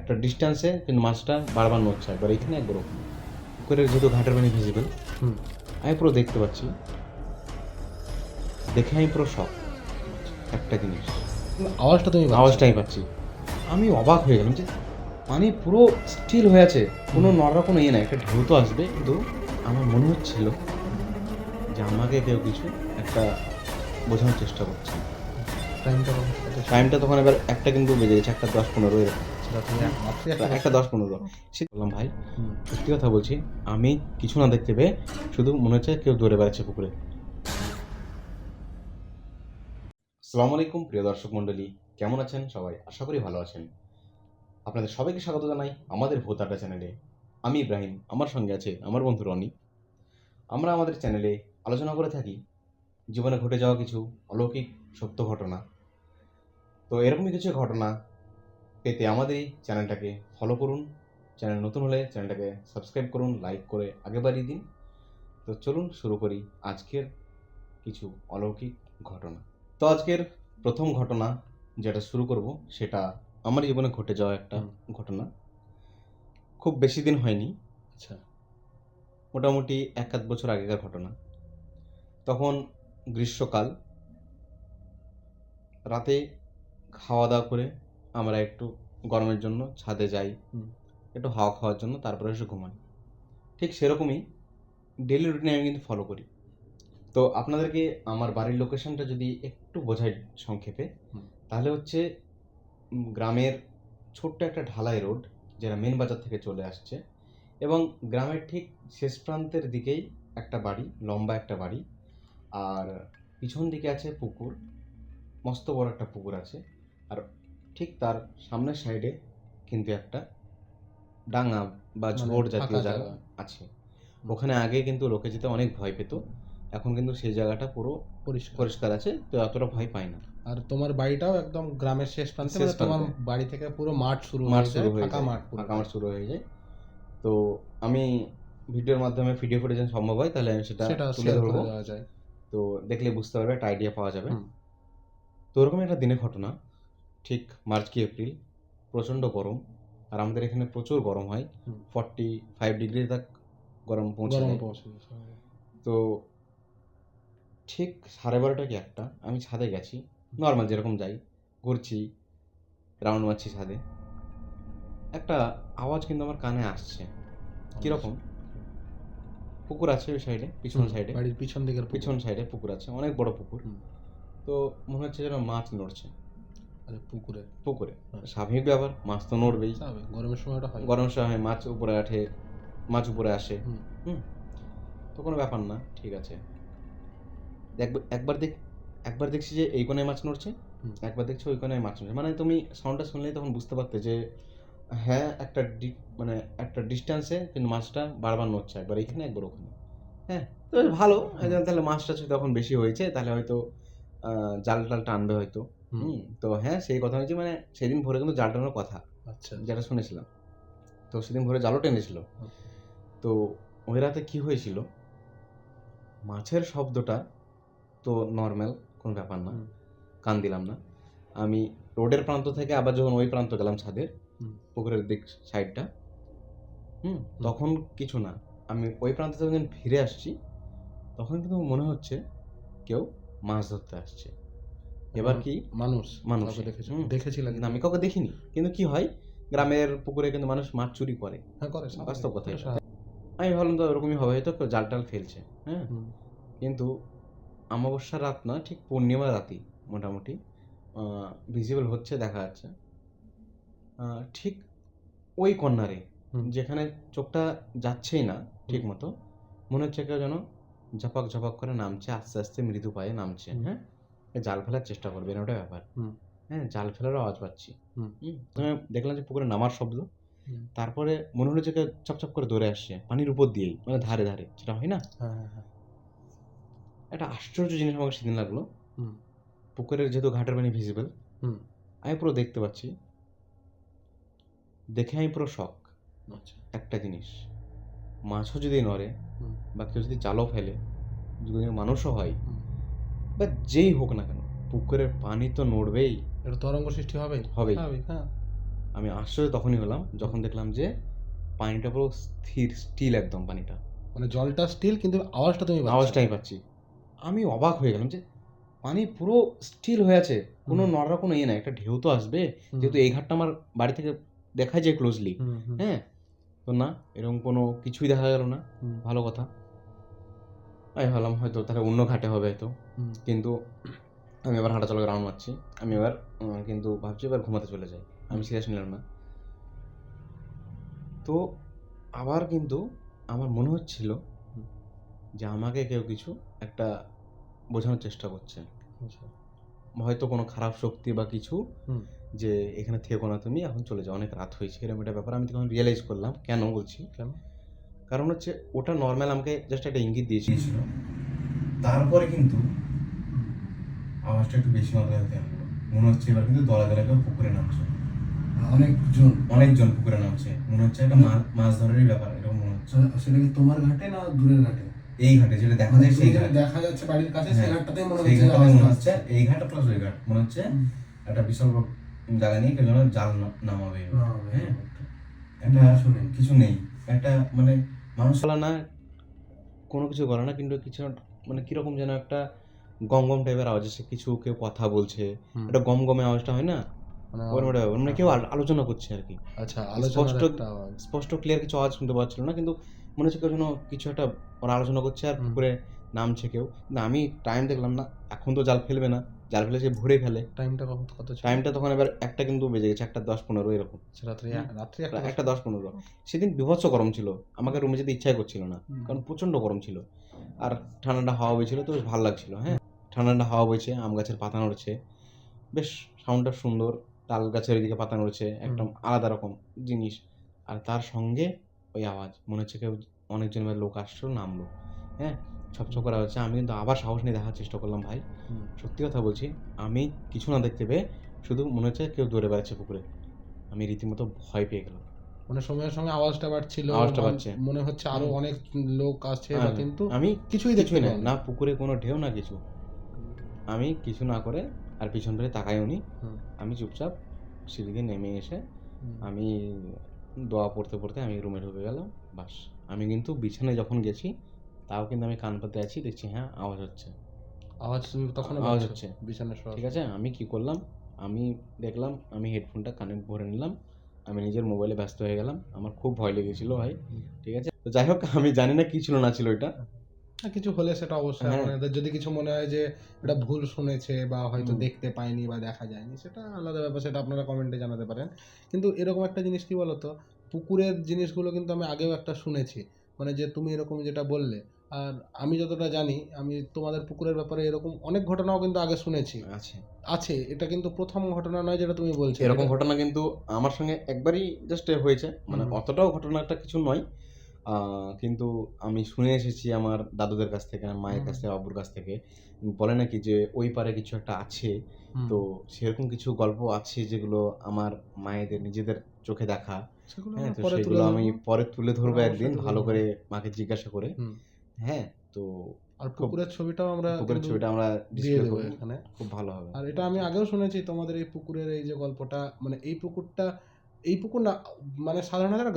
একটা ডিস্টেন্সে কিন্তু মাছটা বারবার নড়ছে, একবার এখানে একবার ওখানে। পুকুরের যেহেতু ঘাটের পানি ভিজিবল, আমি পুরো দেখতে পাচ্ছি। দেখে আমি পুরো শক একটা জিনিস, আওয়াজটা আমি পাচ্ছি। আমি অবাক হয়ে গেলাম যে পানি পুরো স্টিল হয়ে আছে, কোনো নড়ার কোনো ইয়ে নাই। একটা ঢেউ তো আসবে, কিন্তু আমার মনে হচ্ছিল যে আমাকে কেউ কিছু একটা বোঝানোর চেষ্টা করছে। টাইমটা তখন এবার একটা কিন্তু বেজে গেছে, 1:10-15 এরকম, 1:10-15। বললাম ভাই সত্যি কথা বলছি, আমি কিছু না দেখতে পেয়ে শুধু মনে হচ্ছে কেউ দৌড়ে বেড়াচ্ছে পুকুরে। আসসালামু আলাইকুম প্রিয় দর্শক মণ্ডলী, কেমন আছেন সবাই? আশা করি ভালো আছেন। আপনাদের সবাইকে স্বাগত জানাই আমাদের ভূত আড্ডা চ্যানেলে। আমি ইব্রাহিম, আমার সঙ্গে আছে আমার বন্ধু রনি। আমরা আমাদের চ্যানেলে আলোচনা করে থাকি জীবনে ঘটে যাওয়া কিছু অলৌকিক সত্য ঘটনা। তো এরকমই কিছু ঘটনা পেতে আমাদের এই চ্যানেলটাকে ফলো করুন। চ্যানেল নতুন হলে চ্যানেলটাকে সাবস্ক্রাইব করুন, লাইক করে আগে বাড়িয়ে দিন। তো চলুন শুরু করি আজকের কিছু অলৌকিক ঘটনা। তো আজকের প্রথম ঘটনা যেটা শুরু করব সেটা আমার জীবনে ঘটে যাওয়া একটা ঘটনা। খুব বেশি দিন হয়নি, আচ্ছা, মোটামুটি 1-1.5 বছর আগেকার ঘটনা। তখন গ্রীষ্মকাল, রাতে খাওয়া দাওয়া করে আমরা একটু গরমের জন্য ছাদে যাই, একটু হাওয়া খাওয়ার জন্য, তারপরে এসে ঘুমাই। ঠিক সেরকমই ডেলি রুটিনে আমি কিন্তু ফলো করি। তো আপনাদেরকে আমার বাড়ির লোকেশনটা যদি একটু বোঝাই সংক্ষেপে, তাহলে হচ্ছে গ্রামের ছোট্ট একটা ঢালাই রোড, যেটা মেন বাজার থেকে চলে আসছে, এবং গ্রামের ঠিক শেষ প্রান্তের দিকেই একটা বাড়ি, লম্বা একটা বাড়ি, আর পিছন দিকে আছে পুকুর, মস্ত বড় একটা পুকুর আছে। আর ঠিক তার সামনের সাইডে কিন্তু একটা ডাঙা বা ঝোড় জাতীয় জায়গা আছে। ওখানে আগে কিন্তু লোকে যেতে অনেক ভয় পেত, এখন কিন্তু সেই জায়গাটা পুরো পরিষ্কার আছে, তো অতটা ভয় পায় না। আর তোমার বাড়িটাও একদম গ্রামের শেষ প্রান্তে, শেষ মানে তোমার প্রান্তে। বাড়ি থেকে পুরো মাঠ শুরু মাঠ হয়ে শুরু যায়, হয়ে ফাঁকা যায়, মাঠ পুরো। ফাঁকা মাঠ শুরু হয়ে যায়। তো আমি ভিডিওর মাধ্যমে ভিডিও ফুটেজ সম্ভব হয় তাহলে আমি সেটা তুলে শেয়ার করে ধরবো, দেওয়া যায়। তো দেখলে বুঝতে পারবে, একটা আইডিয়া পাওয়া যাবে। তো ওরকম একটা দিনের ঘটনা, ঠিক মার্চ কি এপ্রিল, প্রচণ্ড গরম, আর আমাদের এখানে প্রচুর গরম হয়, 45 ডিগ্রি তক গরম পৌঁছে যায়। তো ঠিক 12:30 কি একটা, আমি ছাদে গেছি, নর্মাল যেরকম যাই, ঘুরছি, রাউন্ড মারছি ছাদে। একটা আওয়াজ কিন্তু আমার কানে আসছে। কিরকম? পুকুর আছে ওই সাইডে, পিছন সাইডে, বাড়ির পিছন দিকের পিছন সাইডে পুকুর আছে, অনেক বড় পুকুর। তো মনে হচ্ছে যেন মাছ নড়ছে পুকুরে। পুকুরে। স্বাভাবিক ব্যাপার, মাছ তো নড়বেই, গরমের সময়টা হয়, গরমের সময় মাছ উপরে ওঠে, মাছ উপরে আসে। তো কোনো ব্যাপার না, ঠিক আছে। একবার দেখছি যে এই কোণায় মাছ নড়ছে, একবার দেখছি ওই কোণায় মাছ নড়ছে। মানে তুমি সাউন্ডটা শুনলেই তখন বুঝতে পারতে যে হ্যাঁ, মানে একটা ডিস্টেন্সে কিন্তু মাছটা বারবার নড়ছে, একবার এখানে একবার ওখানে। হ্যাঁ, তো বেশ ভালো। তাহলে মাছটা যদি তখন বেশি হয়েছে তাহলে হয়তো জাল টাল টানবে হয়তো। তো হ্যাঁ, সেই কথা হয়েছে, মানে সেদিন ভোরে কিন্তু জাল টানার কথা, আচ্ছা, যেটা শুনেছিলাম। তো সেদিন ভোরে জালও টেনেছিল। তো ওই রাতে কি হয়েছিল, মাছের শব্দটা তো নর্মাল, কোনো ব্যাপার না, কান দিলাম না। আমি রোডের প্রান্ত থেকে আবার যখন ওই প্রান্ত গেলাম ছাদের, পুকুরের দিক সাইডটা, তখন কিছু না। আমি ওই প্রান্ত থেকে যখন ফিরে আসছি, তখন কিন্তু মনে হচ্ছে কেউ মাছ ধরতে আসছে। এবার কি মানুষ দেখেছিলাম, আমি কাউকে দেখিনি, কিন্তু কি হয়, গ্রামের পুকুরে কিন্তু মানুষ মাছ চুরি করে, বাস্তব কথা। আমি ভাবলাম তো ওরকমই হবে, হয়তো কেউ জাল টাল ফেলছে। হ্যাঁ, কিন্তু অমাবস্যার রাত না, ঠিক পূর্ণিমা রাতই মোটামুটি ভিজিবল হচ্ছে, দেখা যাচ্ছে ঠিক ওই কর্নারে, যেখানে চোখটা যাচ্ছেই না ঠিক মতো, মনে হচ্ছে কেউ যেন ঝপাক ঝপাক করে নামছে, আস্তে আস্তে মৃদু পায়ে নামছে। হ্যাঁ, জাল ফেলার চেষ্টা করবে না, ওটা ব্যাপার। হ্যাঁ, জাল ফেলারও আওয়াজ পাচ্ছি। দেখলাম যে পুকুরে নামার শব্দ, তারপরে মনে হলো যে কেউ চপচপ করে দৌড়ে আসছে পানির উপর দিয়েই, মানে ধারে ধারে, সেটা হয় না। একটা আশ্চর্য জিনিস আমাকে সেদিন লাগলো, পুকুরের যেহেতু ঘাটের পানি ভিজিবল, আমি পুরো দেখতে পাচ্ছি। দেখে আমি পুরো শক একটা জিনিস, মাছও যদি নড়ে বা কেউ যদি জালও ফেলে, যদি মানুষও হয় বা যেই হোক না কেন, পুকুরের পানি তো নড়বেই, তরঙ্গ সৃষ্টি হবেই। আমি আশ্চর্য তখনই হলাম যখন দেখলাম যে পানিটা পুরো স্থির, স্টিল একদম পানিটা। মানে জলটা স্টিল, কিন্তু আওয়াজটা তুমি পাচ্ছ। আওয়াজটা আমি পাচ্ছি। আমি অবাক হয়ে গেলাম যে পানি পুরো স্টিল হয়ে আছে। কোনো হুম। নড়ার কোনো ইয়ে নাই। একটা ঢেউ তো আসবে। হুম। যেহেতু এই ঘাটটা আমার বাড়ি থেকে দেখা যায় ক্লোজলি। হুম, হুম, হ্যাঁ? তো না, এরকম কোনো কিছুই দেখা গেল না। হুম, ভালো কথা। আমি ভাবলাম হয়তো তাহলে অন্য ঘাটে হবে হয়তো। হুম, কিন্তু আমি এবার হাঁটা চলা রাউন্ড মারছি। আমি এবার কিন্তু ভাবছি এবার ঘুমাতে চলে যাই। আমি সিরিয়াস নিলাম না। তো আবার কিন্তু আমার মনে হচ্ছিল হুম। যে আমাকে কেউ কিছু একটা বোঝানোর চেষ্টা করছে। আচ্ছা। হয়তো কোনো খারাপ শক্তি বা কিছু, হুম। যে এখানে থেকো না তুমি, এখন চলে যাও, অনেক রাত হয়েছে, এরকম একটা ব্যাপার। আমি তখন রিয়ালাইজ করলাম কেন বলছি। কেন? কারণ হচ্ছে ওটা নর্মাল আমাকে জাস্ট একটা ইঙ্গিত দিয়েছিল। তারপরে কিন্তু আওয়াজটা একটু বেশি মাত্রায় হতে লাগলো। মনে হচ্ছে এবার কিন্তু দলে দলে কেউ পুকুরে নামছে। অনেকজন পুকুরে নামছে। মনে হচ্ছে একটা মাছ ধরারই ব্যাপার, এরকম মনে হচ্ছে। সেটা কি তোমার ঘাটে না দূরের ঘাটে? এই ঘাটে যেটা দেখা যায় সেই ঘাট। দেখা যাচ্ছে বাড়ির কাছে, সেই হ্যাঁ, ঘাটটাতেই মনে সেই হচ্ছে ঘাটটাতে আওয়াজ মনে আসছে। হচ্ছে এই ঘাট প্লাস ওই ঘাট মনে হচ্ছে একটা বিশাল বড় জায়গা নিয়ে কেউ যেন জাল নামাবে এবার। হ্যাঁ, একটা কিছু নেই, একটা মানে মানুষ বলা না, কোনো কিছু করে না, কিন্তু কিছু মানে কিরকম যেন একটা গম গম টাইপের আওয়াজ আসে, কিছু কেউ কথা বলছে, হুম। একটা গম গমে আওয়াজটা হয় না, মানে ওরকম একটা ব্যাপার। মানে কেউ আলোচনা করছে আর কি। আচ্ছা, আলোচনার স্পষ্ট একটা আওয়াজ। স্পষ্ট ক্লিয়ার কিছু আওয়াজ শুনতে পাচ্ছিল না, কিন্তু মনে হচ্ছে কেউ যেন কিছু একটা ওরা আলোচনা করছে আর হুম। পুকুরে নামছে কেউ। না, আমি টাইম দেখলাম না, এখন তো জাল ফেলবে না, জাল ফেলে সে ভোরে ফেলে। টাইমটা কত ছিল? টাইমটা তখন এবার একটা কিন্তু বেজে গেছে, 1:10-15 এরকম। আচ্ছা, রাত্রি হুম। রাত্রি একটা 1:10-15। সেদিন বীভৎস গরম ছিল, আমাকে রুমে যেতে ইচ্ছাই করছিল না, কারণ প্রচণ্ড গরম ছিল। আর ঠান্ডা ঠান্ডা হাওয়া বইছিল, তো বেশ ভালো লাগছিল। হ্যাঁ, ঠান্ডা ঠান্ডা হাওয়া বইছে, আম গাছের পাতা নড়ছে, বেশ সাউন্ডটা সুন্দর। তাল গাছের ওইদিকে পাতা নড়ছে, একটা আলাদা রকম জিনিস। আর তার সঙ্গে ওই আওয়াজ, মনে হচ্ছে কেউ, অনেকজন এবার লোক আসলো নামলো। হ্যাঁ, ছপ করা হচ্ছে। আমি কিন্তু আবার সাহস নিয়ে দেখার চেষ্টা করলাম ভাই। সত্যি কথা বলছি, আমি কিছু না দেখতে পেয়ে শুধু মনে হচ্ছে কেউ দৌড়ে বেড়াচ্ছে পুকুরে। আমি রীতিমতো ভয় পেয়ে গেলাম। মানে সময়ের সঙ্গে আওয়াজটা বাড়ছিল, আওয়াজটা বাড়ছে। মনে হচ্ছে আরো অনেক লোক আছে বা, আর কিন্তু আমি কিছুই দেখতে কিছুই না, পাওনি। না পুকুরে কোনো ঢেউ না কিছু। আমি কিছু না করে আর পিছন ফিরে তাকাইওনি। হুম, আমি চুপচাপ সিঁড়ি দিয়ে নেমে এসে হুম। আমি দোয়া পড়তে পড়তে আমি রুমে ঢুকে গেলাম। বাস। আমি কিন্তু বিছানায় যখন গেছি, তাও কিন্তু আমি কান পাতে আছি, দেখছি হ্যাঁ আওয়াজ হচ্ছে। আওয়াজ তুমি তখনও আওয়াজ পাচ্ছ হচ্ছে। বিছানার শোয়া? ঠিক আছে? আমি কি করলাম? আমি দেখলাম আমি হেডফোনটা কানে ভরে নিলাম। আমি নিজের মোবাইলে ব্যস্ত হয়ে গেলাম। আমার খুব ভয় লেগেছিল ভাই। ঠিক আছে? তো যাই হোক, আমি জানি না কি ছিল না ছিল ওইটা। না, কিছু হলে সেটা অবশ্যই হ্যাঁ। আপনাদের যদি কিছু মনে হয় যে এটা ভুল শুনেছে বা হয়তো হুম। দেখতে পায়নি বা দেখা যায়নি, সেটা আলাদা ব্যাপার, সেটা আপনারা কমেন্টে জানাতে পারেন। কিন্তু এরকম একটা জিনিস কি বলতো, পুকুরের জিনিসগুলো কিন্তু আমি আগেও একটা শুনেছি, মানে যে তুমি এরকম যেটা বললে, আর আমি যতটা জানি, আমি তোমাদের পুকুরের ব্যাপারে এরকম অনেক ঘটনাও কিন্তু আগে শুনেছি। আছে। আছে, এটা কিন্তু প্রথম ঘটনা নয় যেটা তুমি বলছো। এরকম এটা ঘটনা কিন্তু আমার সঙ্গে একবারই জাস্ট হয়েছে। মানে হুম, অতটাও ঘটনাটা কিছু নয়। আ কিন্তু আমি শুনে এসেছি আমার দাদুদের কাছ থেকে, আমার মায়ের কাছ থেকে, আব্বুর কাছ থেকে। বলে নাকি যে ওই পারে কিছু একটা আছে। হুম, তো সেরকম কিছু গল্প আছে যেগুলো আমার মায়েদের নিজেদের চোখে দেখা। সেগুলো হ্যাঁ? আমরা তো পরে তুলে সেগুলো আমি ধরবো। পরে তুলে ধরবো আমরা একদিন অবশ্যই তুলে ভালো ধরবো। করে মাকে জিজ্ঞাসা করে। হুম। হ্যাঁ? তো আর খুব পুকুরের ছবিটাও আমরা পুকুরের কিন্তু ছবিটা আমরা দিয়ে ডিসপ্লে দেবো করব। এখানে। খুব ভালো হবে। আর এটা আমি আগেও শুনেছি তোমাদের এই পুকুরের এই যে গল্পটা, মানে এই পুকুরটা, এই পুকুর না, মানে সাধারণত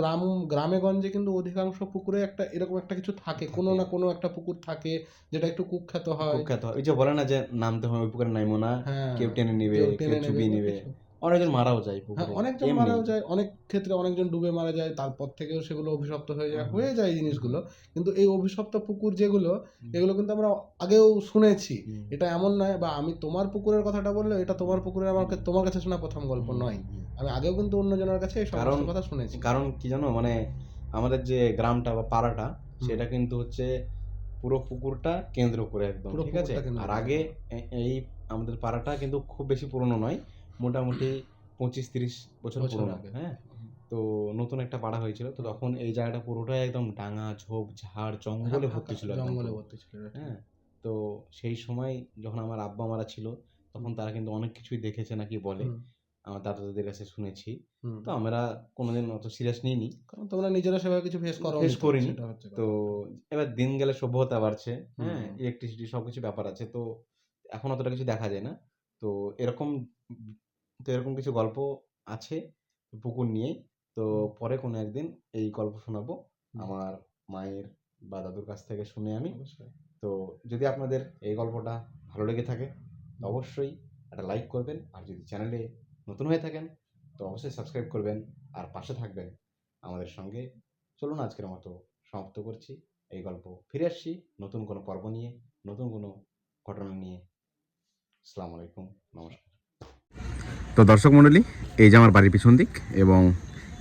গ্রামে গঞ্জে কিন্তু অধিকাংশ পুকুরে একটা এরকম একটা কিছু থাকে, কোনো থাকে। না কোনো একটা পুকুর থাকে যেটা একটু কুখ্যাত হয়। কুখ্যাত হয়। ওই যে বলে না যে নামতে হয় ওই পুকুরে নাইমো না। হ্যাঁ, কেউ টেনে নিবে, কেউ কেউ টেনে নেবে চুবিয়ে বা নিবে। কিছু। অনেকজন মারাও যায় হ্যাঁ, পুকুরে। অনেকজন এমনি। মারাও যায়, অনেক ক্ষেত্রে অনেকজন ডুবে মারা যায়, তারপর থেকেও সেগুলো অভিশপ্ত হয়ে যায় এই জিনিসগুলো। কিন্তু এই অভিশপ্ত পুকুর যেগুলো, এগুলো কিন্তু আমরা আগেও শুনেছি। হুম। এটা এমন নয়, বা আমি তোমার পুকুরের কথাটা বললে এটা তোমার পুকুরের আমাকে তোমার কাছে শোনা প্রথম গল্প নয়। আমি আগেও কিন্তু অন্যজনের কাছে এই কারণ সমস্ত কথা শুনেছি। কারণ কি জানো? মানে আমাদের যে গ্রামটা বা পাড়াটা, হুম। সেটা কিন্তু হচ্ছে পুরো পুকুরটা কেন্দ্র করে একদম। পুরো ঠিক আছে? পুকুরটা কেন্দ্র আর করে। আগে এই আমাদের পাড়াটা কিন্তু খুব বেশি পুরনো নয়। মোটামুটি 25-30 বছর বছর পুরনো। আগে। হ্যাঁ? তো নতুন একটা পাড়া হয়েছিল। তো তখন এই জায়গাটা পুরোটাই একদম ডাঙা, ঝোপ, ঝাড়, জঙ্গলে ভর্তি ছিল একদম জঙ্গলে পুরো। ভর্তি ছিল এটা ঠিক। হ্যাঁ? তো সেই সময় যখন আমার আব্বা-মারা ছিল, তখন তারা কিন্তু অনেক কিছুই দেখেছে নাকি বলে। হুম, আমার দাদা-দাদির কাছে শুনেছি। হুম। তো আমরা কোনোদিন অত সিরিয়াস নিইনি। কারণ তোমরা নিজেরা সেভাবে কিছু ফেস করোনি ফেস তো, করিনি। সেটা হচ্ছে তো কথা। এবার দিন গেলে সভ্যতা বাড়ছে। হ্যাঁ? হুম, ইলেকট্রিসিটি সবকিছু ব্যাপার আছে। তো এখন অতটা কিছু দেখা যায় না। তো এরকম তো এরকম কিছু গল্প আছে। পুকুর নিয়েই। তো পরে কোনো একদিন এই গল্প শোনাবো আমার মায়ের বা দাদুর কাছ থেকে শুনে আমি। অবশ্যই। তো যদি আপনাদের এই গল্পটা ভালো লেগে থাকে তো অবশ্যই একটা লাইক করবেন, আর যদি চ্যানেলে নতুন হয়ে থাকেন তো অবশ্যই সাবস্ক্রাইব করবেন আর পাশে থাকবেন আমাদের সঙ্গে। চলুন আজকের মতো সমাপ্ত করছি এই গল্প। ফিরে আসছি নতুন কোনো পর্ব নিয়ে, নতুন কোনো ঘটনা নিয়ে। আসসালামু আলাইকুম, নমস্কার। তো দর্শক মণ্ডলী, এই যে আমার বাড়ির পিছন দিক এবং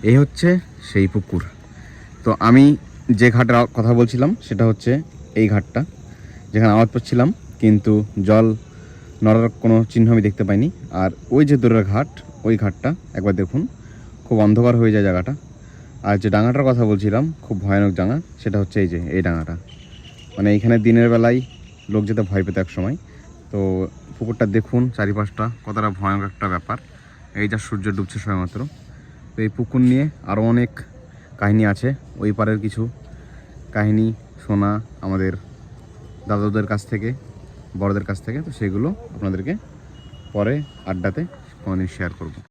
এই হচ্ছে সেই পুকুর। তো আমি যে ঘাটের কথা বলছিলাম সেটা হচ্ছে এই ঘাটটা, যেখানে আওয়াজ পাচ্ছিলাম কিন্তু জল নড়ার কোনো চিহ্ন আমি দেখতে পাইনি। আর ওই যে দূরের ঘাট, ওই ঘাটটা একবার দেখুন, খুব অন্ধকার হয়ে যায় জায়গাটা। আর যে ডাঙাটার কথা বলছিলাম খুব ভয়ানক ডাঙা, সেটা হচ্ছে এই যে এই ডাঙাটা। মানে এইখানে দিনের বেলায় লোক যেতে ভয় পেত এক সময়। তো পুকুরটা দেখুন চারিপাশটা কতটা ভয়ানক একটা ব্যাপার। এই যা সূর্য ডুবছে সবেমাত্র। তো এই পুকুর নিয়ে আরও অনেক কাহিনী আছে, ওই পারের কিছু কাহিনী শোনা আমাদের দাদাদের কাছ থেকে, বড়দের কাছ থেকে। তো সেগুলো আপনাদেরকে পরে আড্ডাতে কোনোদিন শেয়ার করব।